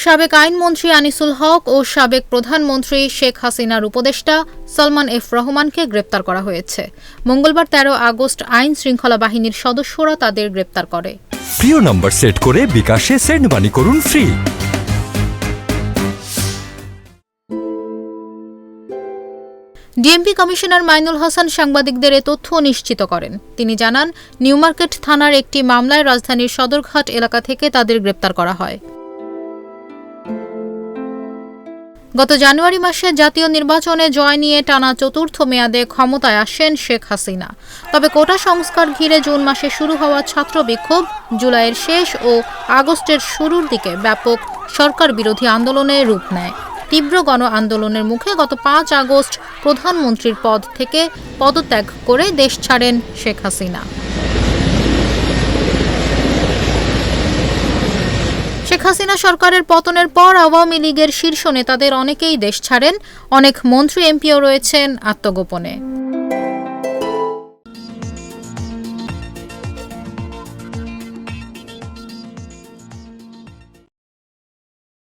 সাবেক আইনমন্ত্রী আনিসুল হক ও সাবেক প্রধানমন্ত্রী শেখ হাসিনার উপদেষ্টা সালমান এফ রহমানকে গ্রেপ্তার করা হয়েছে। মঙ্গলবার ১৩ আগস্ট আইন শৃঙ্খলা বাহিনীর সদস্যরা তাদের গ্রেপ্তার করে। প্রিয় নম্বর সেট করে বিকাশে সেন্ড মানি করুন free. DMP commissioner Mainul Hasan সাংবাদিকদের এ তথ্য নিশ্চিত করেন। তিনি জানান, নিউমার্কেট থানার একটি মামলায় রাজধানীর সদরঘাট এলাকা থেকে তাদের গ্রেপ্তার করা হয়। গত জানুয়ারি মাসে জাতীয় নির্বাচনে জয় নিয়ে টানা চতুর্থ মেয়াদে ক্ষমতায় আসেন শেখ হাসিনা। তবে কোটা সংস্কার ঘিরে জুন মাসে শুরু হওয়া ছাত্র বিক্ষোভ জুলাইয়ের শেষ ও আগস্টের শুরুর দিকে ব্যাপক সরকার বিরোধী আন্দোলনে রূপ নেয়। তীব্র গণ আন্দোলনের মুখে গত ৫ আগস্ট প্রধানমন্ত্রীর পদ থেকে পদত্যাগ করে দেশ ছাড়েন শেখ হাসিনা। শেখ হাসিনা সরকারের পতনের পর আওয়ামী লীগের শীর্ষ নেতাদের অনেকেই দেশ ছাড়েন। অনেক মন্ত্রী এমপিও রয়েছেন আত্মগোপনে।